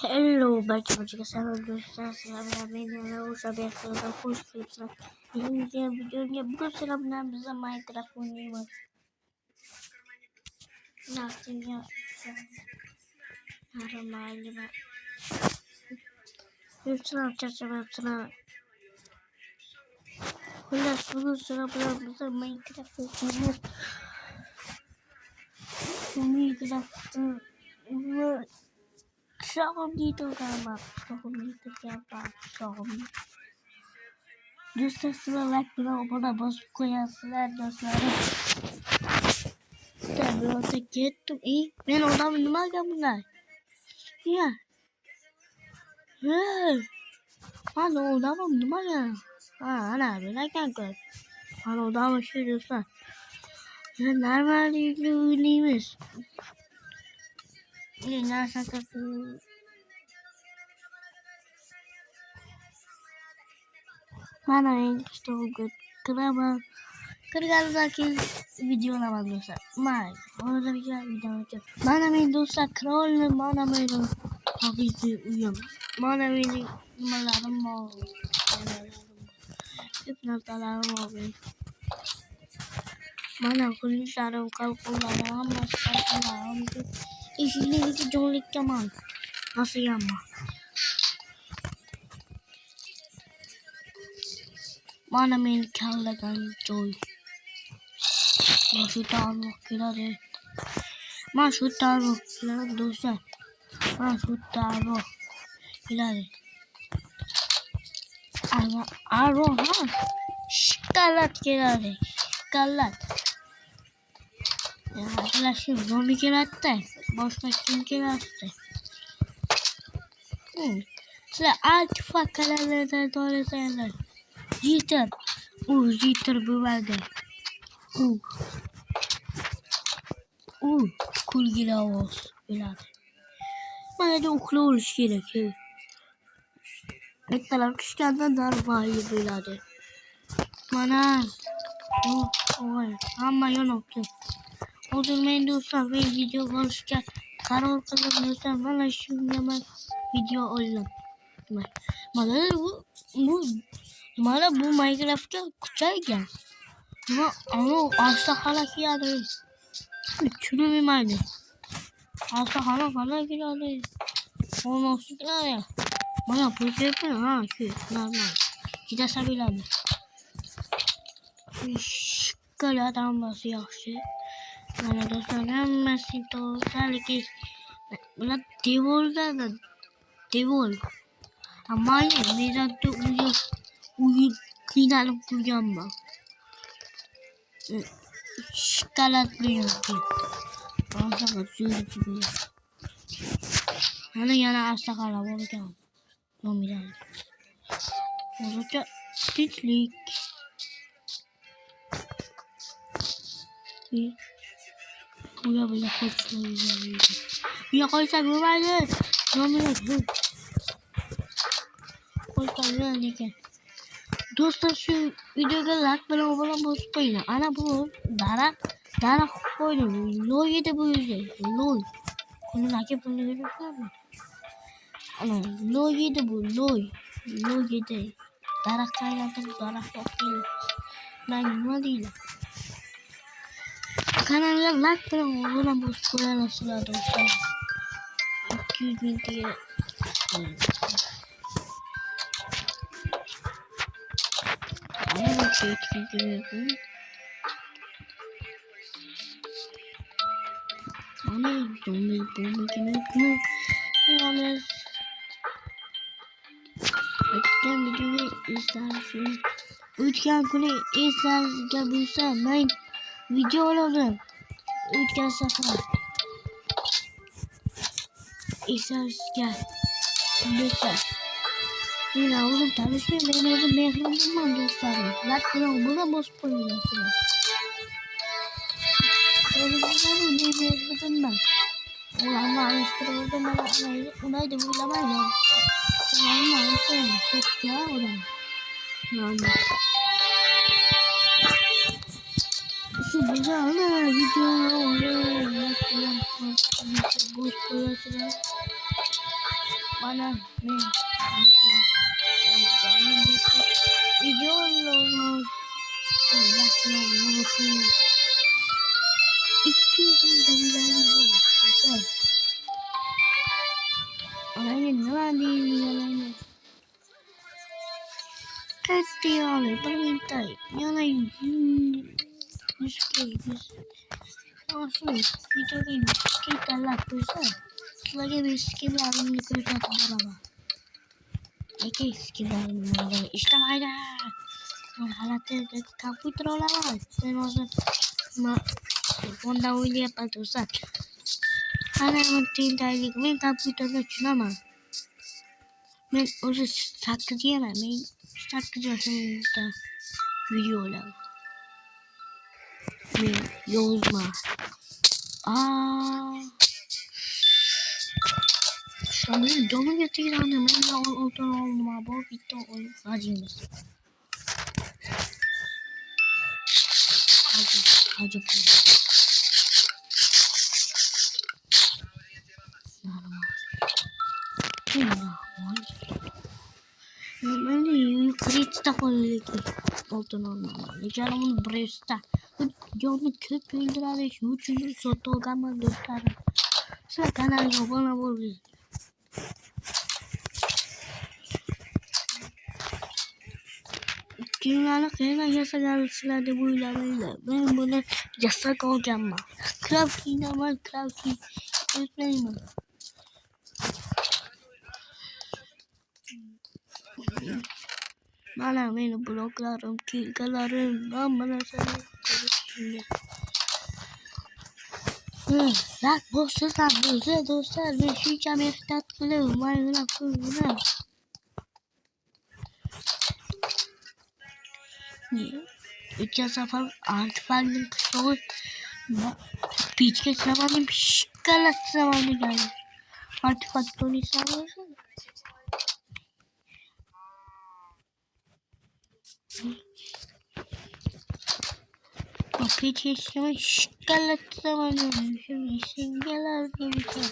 Hello, bacım sen dostlar selamlar beni hoş haberlerden hoş geldiniz. Yeni videoya bugün selamlar bize Minecraft oynuyoruz. Ne yaptın ya? Aramayla ben. Hepsini yapacağım hepsini. Hılas bugün selamlar bize Minecraft oynuyoruz. Minecraft'ın Şahım dito galiba. Şahım dito galiba. Şahım. Dostlar sıra like bana basıp koyarsınlar dostlarım. Tabii orada gittim. İyi. Ben oradan bilmem bunlar. Ya. Hey. Hani oradan bilmem ya. Ha ana ben kanka. Hani oradan şey diyorsan. Ya normal değiliz. Ne nereden kapı? Mana yang stogut kenapa kerja lagi video lama dosa mai orang lagi video macam mana main dosa scroll mana main habis uyam mana main malam mau ipna talam mau mana kulit sarung kalkulator mas kalkulator isinya itu jolik cuman masih ama mana main kallagan joy Masutaro kira de Masutaro kira dosa Masutaro kira de Aro ha Şikalat kira de Şikalat ya arkadaşım zombi kirattı başka kim kirattı Sıra alt fakarlardan doğru sayılır Jitter Jitter bu vardı Kul gilavos birader. Bana da okula oluş gerekiyor. Bekler küçüklerden daha var birader. Bana ama yoktu. O zaman dostlar ve video konuşacak. Karar kılıyorsan bana şimdi hemen video oynayalım. Bana bu Minecraft'ta kucayken. Ama asla halak yani. Şunu bir maydı. Asla halak yani. Onu olsun ya. Bana bu yapıyor ha şu normal. Kita sabilan. Kalau adam masih yaxşı. Mana dostlar masih to salki. Bula devol. Ama mera to uyu kinalım kuracağım. Şikalatlıyor ki. Asla kaçıyor gibi. Hani yana asla kalabalık. Nominal. Oldukça titlik. Buraya böyle koşuyor. Buraya koysak ne vardı? Nominal. Koysak ne ki? Dostlar şu videoda like bana abone bozmayın. Ana bu dara koydum. Loy de bu yüzden. Loy. Bunu like bunu görürsün mü? Ana loy de bu loy. Loy de. Dara kaynattım. Dara çok değil. Ben yuma değilim. Kanala like bana abone bozmayın. Nasıl dostlar? 200 bin diye. Ama çok etkiliyorum. Ana zombi kimi yalnız Üçgen videoyu izlersin. Üçgen kule izlersin gelirsen ben video alalım. Üçgen sefer. İzlersin gel. Lütfen. Yine oğlum tanışmayın benim oğlum mehrimim dostlarım. Bak buna boş koyuyorsun. Konuşmalarım ne mehrimim ben. Ulan var üstüne bana onaydı bulamayla. Ulan var üstüne çok ya ulan. Ulan şu güzel videolar oluyor. Boş koyuyorsun. ana ne? Videolar. Yaklaşık 200 ilerliyor. Güzel. Aynen ne var değil yalan. Kestiyorlar. Permintay. Yalan. 100 Nasıl? Video game. Kita lah güzel. Lagi miskin lalu nikah satu berapa? Oke, sekitar mengenai istilah ada. Halatnya dari komputer lawan. Dan maksud Honda William Patusan. Ana penting dari main komputernya cuma mah. Main udah sakit dia lah. Main sakit dia sama video lah. Main Yozma. Benim canım getirdi annem. Ben oradan oldum abi. O bitti. Onu acıymış. Acı bu. Normalde yukarı takılıyor. Oradan olmamalı. Canımın bresta. Canımın köpüğündür abi. Şu çocuğu soto gama dörtler. Sıra kanalına bana vuruyor. Dünyanın en yasa gelmişlerde bu ilerleyle. Ben bunu yasak olacağım ben. Crafting ama crafting. Unutmayayım ben. Bana benim bloklarım, kilgalarım. Ben bana sana şimdi. Bak boşsuzlar, güzel dostlar. Ben şu camiyeti tatlıyım. Mayına kuyruğuna. Ucaz yapalım. Artifact'ın kısağı. Piçke zamanım şıkkalat zamanı geldi. Artifact onu sağlasın. O piçke zamanı şıkkalat zamanı geldi. Şimdi simgeler gibi şey.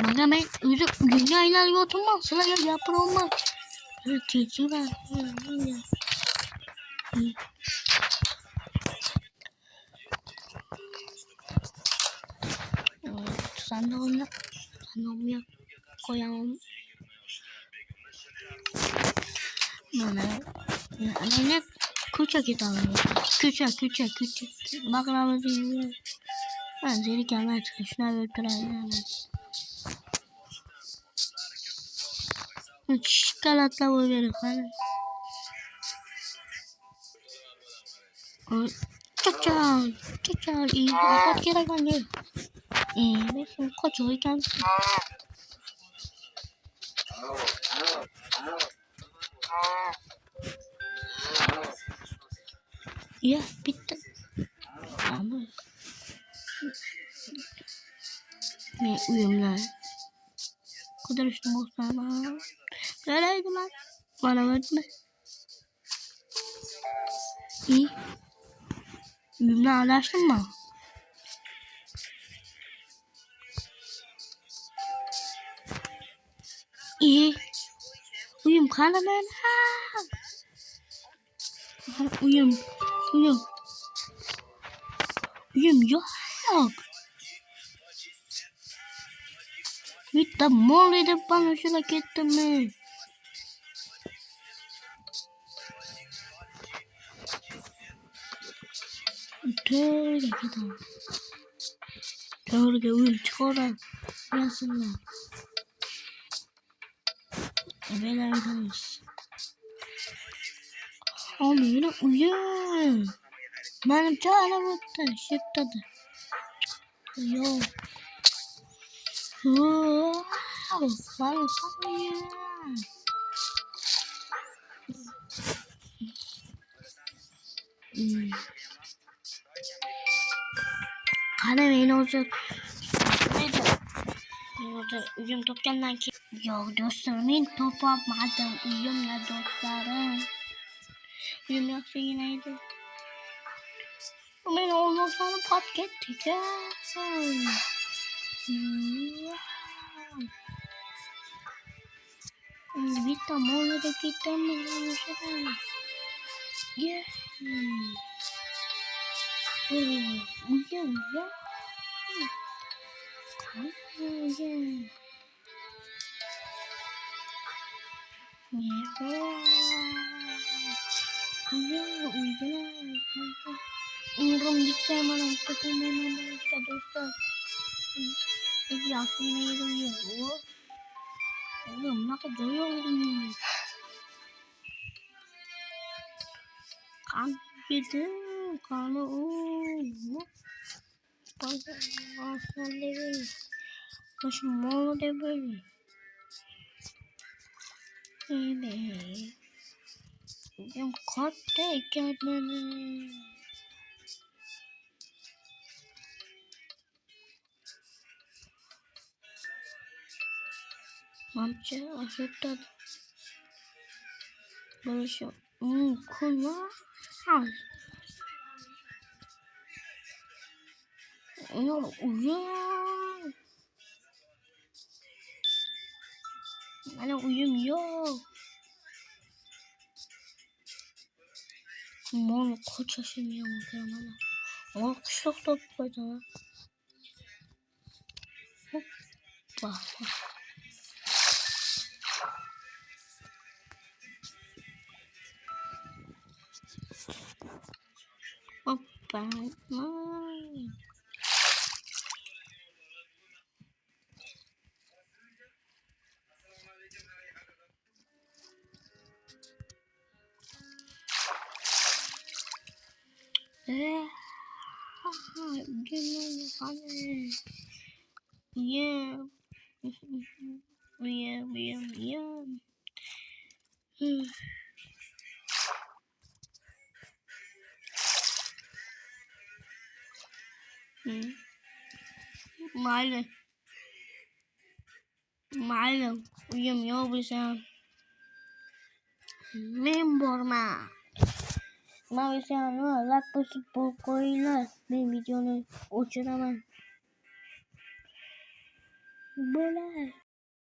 Bana ben üzüm dünyayla yotumam. Sıra gel yapır olmaz. Çiçi var. Sandalye koyalım. Ne küçük gidelim. Küçük. Baklava değil. Ben seni gelmeye çıkıyor. Şuna götürelim. Çikolatla böyle falan. Çaçal. İyi. Kapat kere kan ye. Benim koçoy kan. Ya bitti. Ama ne uyumlar. Kadar işte muhtemelen. Nereydi lan? Bana verme. İyi. Uyumla anlaştın mı? İyi. Uyum kanamen. Uyum yok. Bitti mor edip bana şuna gittim mi? Tövbe uyum çıkora. Burasında. Evet arkadaş. Oğlum yine uyum. Benim canım attı. Şıktadı. Yok. Bana uyum. Kana beni olacak. Neydi? Orada uyum toplarından ki. Yok dostlarım toplamadım. Uyumla dostlarım. Uyum yoksa yineydi. Men olmasam pat ketdik ya. Bitta molada ketamiz o'shadan. Yeah. Uyum ya. Qanday? Umrum bitti mana ketamaman işte dostlar. Yakına yürüyor. Oğlum ne kadar yürüyor. Kan gidiyor. Kanı Aslanları. Başım mor da böyle. Evet. Benim katta kendini. Mamça aşırı böyle şey. Kula. Yok uyan. Bana uyum yok. Mal kaç yaşında bakıyorum bana. Mal kışlık topladı ha. Hoppa. Hoppa. Gel hadi. Yeah. Yeah. معلم uyumuyor bu sen. Memborma. Mavi sen ne? Lak basıp bol koylar. Benim videonu uçuramam. Böyle.